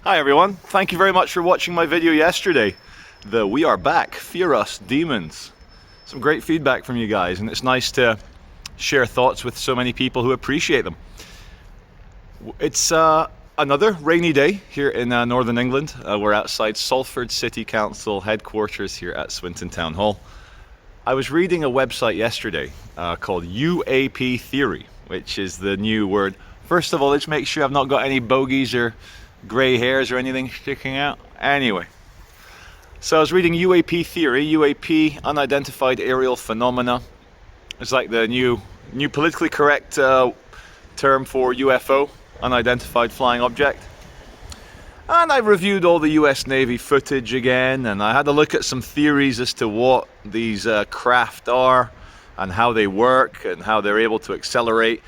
Hi everyone, thank you very much for watching my video yesterday. The We Are Back, Fear Us, Demons. Some great feedback from you guys, and it's nice to share thoughts with so many people who appreciate them. It's another rainy day here in Northern England. We're outside Salford City Council headquarters here at Swinton Town Hall. I was reading a website yesterday called UAP Theory, which is the new word. First of all, let's make sure I've not got any bogies or grey hairs or anything sticking out. Anyway, so I was reading UAP Theory, UAP, Unidentified Aerial Phenomena. It's like the new politically correct term for UFO, Unidentified Flying Object. And I reviewed all the US Navy footage again, and I had a look at some theories as to what these craft are and how they work and how they're able to accelerate.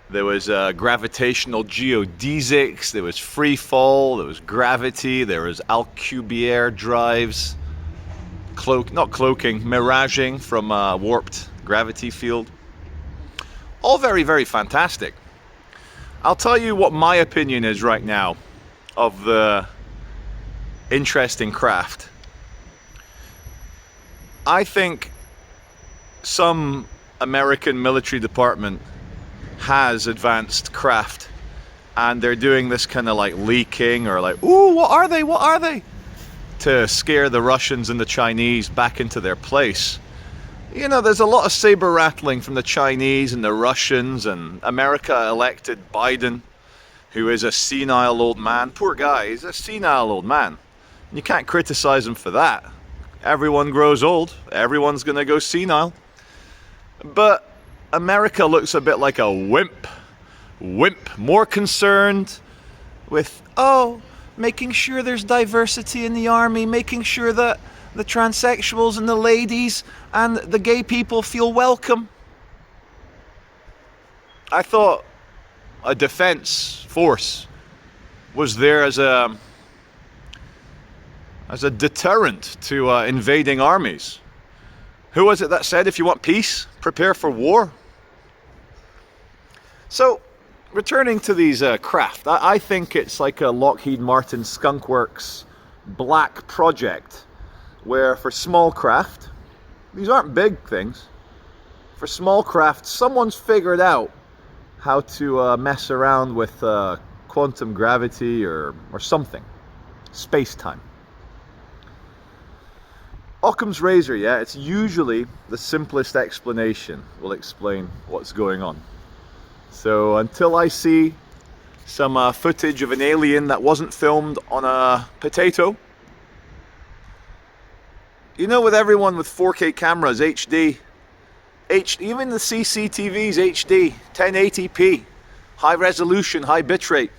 There was gravitational geodesics, there was free fall, there was gravity, there was Alcubierre drives, miraging from a warped gravity field. All very, very fantastic. I'll tell you what my opinion is right now of the interesting craft. I think some American military department has advanced craft, and they're doing this kind of like leaking or like, ooh, what are they, to scare the Russians and the Chinese back into their place. You know, there's a lot of saber rattling from the Chinese and the Russians, and America elected Biden, who is a senile old man. Poor guy, he's a senile old man. You can't criticize him for that. Everyone grows old, everyone's gonna go senile. But America looks a bit like a wimp, more concerned with, making sure there's diversity in the army, making sure that the transsexuals and the ladies and the gay people feel welcome. I thought a defense force was there as a deterrent to invading armies. Who was it that said, if you want peace, prepare for war? So, returning to these craft, I think it's like a Lockheed Martin Skunk Works black project, where for small craft, these aren't big things, for small craft, someone's figured out how to mess around with quantum gravity or something, space-time. Occam's razor, yeah, it's usually the simplest explanation will explain what's going on. So until I see some footage of an alien that wasn't filmed on a potato, you know, with everyone with 4K cameras, HD, even the CCTVs, HD, 1080p, high resolution, high bitrate,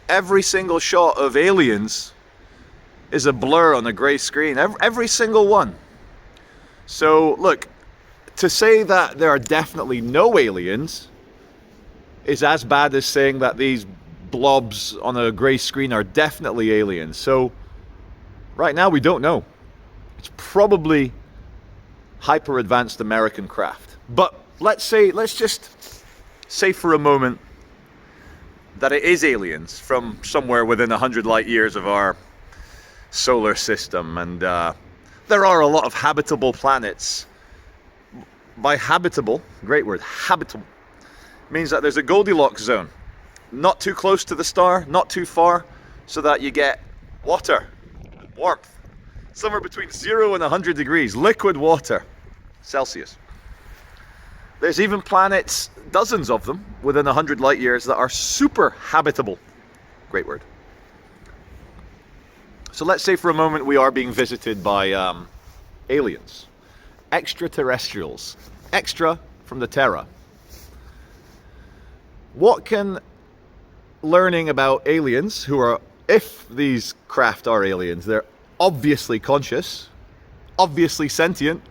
every single shot of aliens is a blur on a grey screen, every single one. So look, to say that there are definitely no aliens is as bad as saying that these blobs on a grey screen are definitely aliens. So right now we don't know. It's probably hyper advanced American craft. But let's just say for a moment that it is aliens from somewhere within 100 light years of our solar system, and there are a lot of habitable planets. By habitable, great word, habitable, means that there's a Goldilocks zone, not too close to the star, not too far, so that you get water, warmth, somewhere between 0 and 100 degrees, liquid water, Celsius. There's even planets, dozens of them, within 100 light years that are super habitable, great word. So let's say for a moment we are being visited by aliens, extraterrestrials, extra from the Terra. What can learning about aliens, who are, if these craft are aliens, they're obviously conscious, obviously sentient,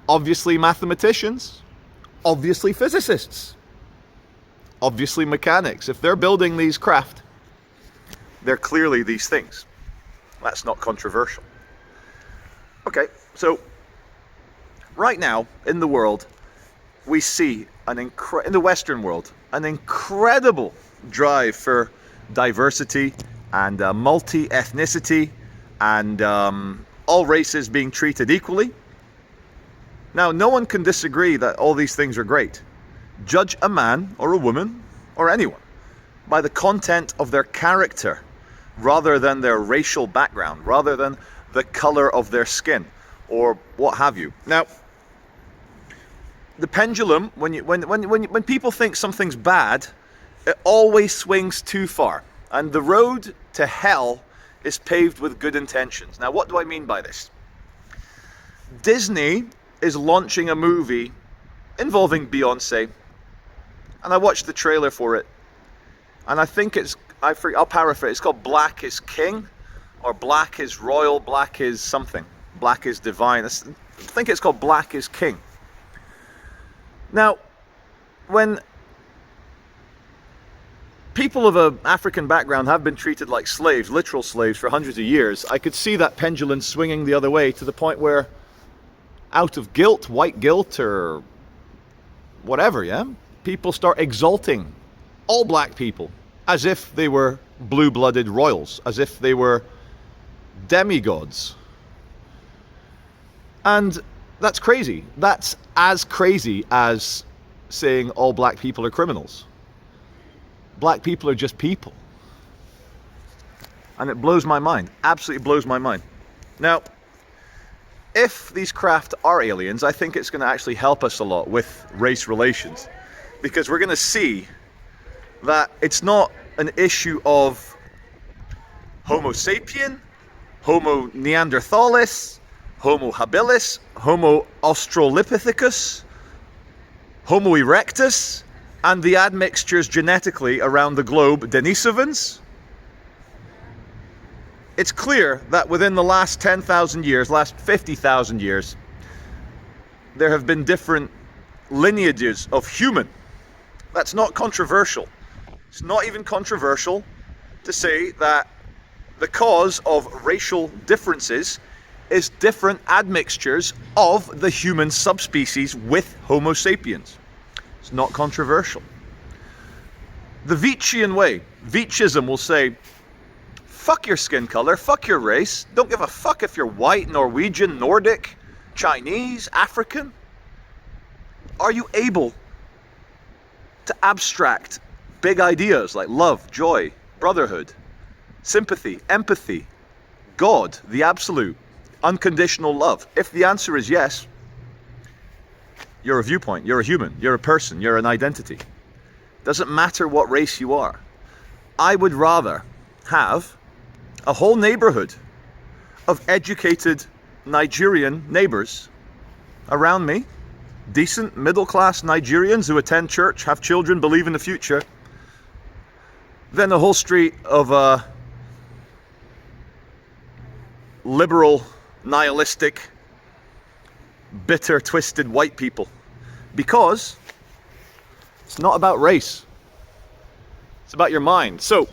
obviously mathematicians, obviously physicists, obviously mechanics. If they're building these craft, they're clearly these things. That's not controversial. Okay, so right now in the world, we see in the Western world, an incredible drive for diversity, and multi-ethnicity and all races being treated equally. Now, no one can disagree that all these things are great. Judge a man or a woman or anyone by the content of their character rather than their racial background, rather than the color of their skin or what have you. Now, the pendulum, when people think something's bad, it always swings too far. And the road to hell is paved with good intentions. Now, what do I mean by this? Disney is launching a movie involving Beyonce, and I watched the trailer for it, and I think I'll paraphrase, it's called Black is King, or Black is Royal, Black is something, Black is Divine. I think it's called Black is King. Now, when people of an African background have been treated like slaves, literal slaves, for hundreds of years, I could see that pendulum swinging the other way to the point where, out of guilt, white guilt, or whatever, yeah, people start exalting all black people as if they were blue-blooded royals, as if they were demigods. And that's crazy. That's as crazy as saying all black people are criminals. Black people are just people. And it blows my mind, absolutely blows my mind. Now, if these craft are aliens, I think it's going to actually help us a lot with race relations, because we're going to see that it's not an issue of Homo sapien, Homo neanderthalis, Homo habilis, Homo australopithecus, Homo erectus, and the admixtures genetically around the globe, Denisovans. It's clear that within the last 10,000 years, last 50,000 years, there have been different lineages of human. That's not controversial. It's not even controversial to say that the cause of racial differences is different admixtures of the human subspecies with Homo sapiens. It's not controversial. The Veitchian way, Veitchism will say, fuck your skin color, fuck your race, don't give a fuck if you're white, Norwegian, Nordic, Chinese, African. Are you able to abstract big ideas like love, joy, brotherhood, sympathy, empathy, God, the absolute, unconditional love? If the answer is yes, you're a viewpoint, you're a human, you're a person, you're an identity. Doesn't matter what race you are. I would rather have a whole neighborhood of educated Nigerian neighbors around me, decent middle-class Nigerians who attend church, have children, believe in the future, than a whole street of liberal, nihilistic, bitter, twisted white people. Because it's not about race. It's about your mind. So,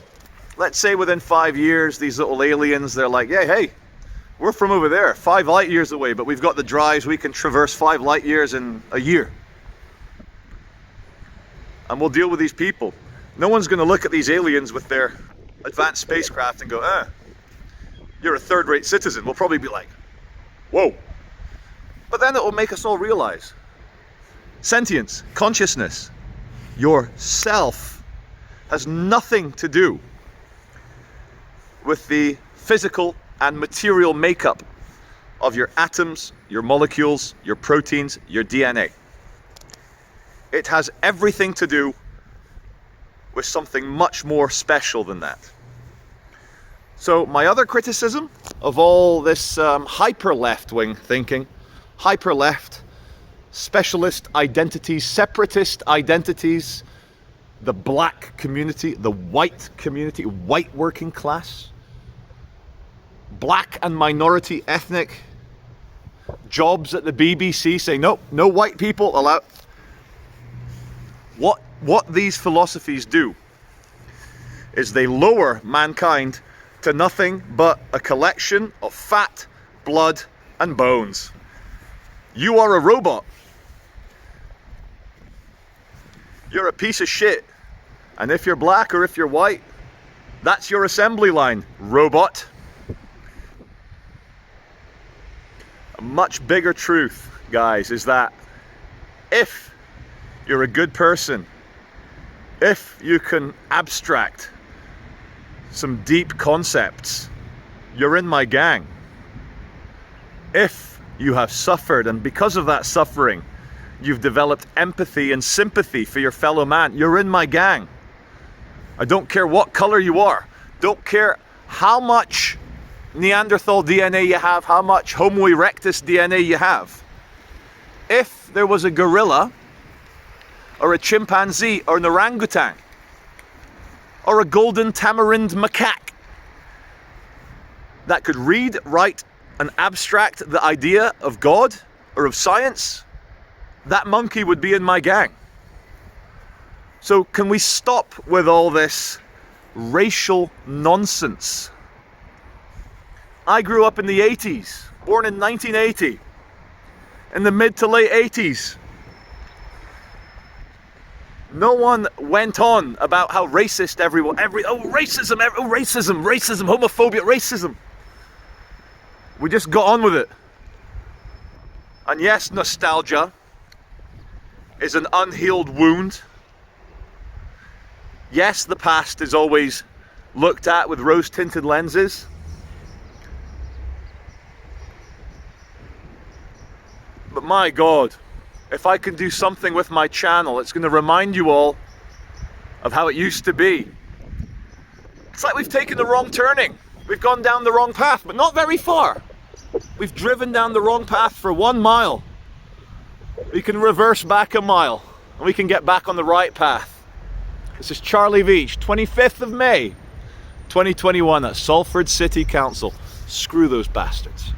let's say within 5 years, these little aliens, they're like, yeah, hey, we're from over there, 5 light years away, but we've got the drives, we can traverse 5 light years in a year. And we'll deal with these people. No one's going to look at these aliens with their advanced spacecraft and go, you're a third-rate citizen. We'll probably be like, whoa. But then it will make us all realize sentience, consciousness, yourself has nothing to do with the physical and material makeup of your atoms, your molecules, your proteins, your DNA. It has everything to do with something much more special than that. So my other criticism of all this hyper left-wing thinking, hyper left, specialist identities, separatist identities, the black community, the white community, white working class, black and minority ethnic, jobs at the BBC saying, nope, no white people allowed. What these philosophies do is they lower mankind to nothing but a collection of fat, blood, and bones. You are a robot. You're a piece of shit. And if you're black or if you're white, That's your assembly line, robot. A much bigger truth, guys, is that if you're a good person, if you can abstract some deep concepts, you're in my gang. If you have suffered, and because of that suffering, you've developed empathy and sympathy for your fellow man, you're in my gang. I don't care what color you are, don't care how much Neanderthal DNA you have, how much Homo erectus DNA you have. If there was a gorilla, or a chimpanzee, or an orangutan, or a golden tamarind macaque that could read, write, and abstract the idea of God or of science, that monkey would be in my gang. So can we stop with all this racial nonsense? I grew up in the 80s, born in 1980, in the mid to late 80s. No one went on about how racist racism, homophobia, racism. We just got on with it. And yes, nostalgia is an unhealed wound. Yes, the past is always looked at with rose-tinted lenses. But my God, if I can do something with my channel, it's going to remind you all of how it used to be. It's like we've taken the wrong turning. We've gone down the wrong path, but not very far. We've driven down the wrong path for 1 mile. We can reverse back a mile, and we can get back on the right path. This is Charlie Veitch, 25th of May, 2021 at Salford City Council. Screw those bastards.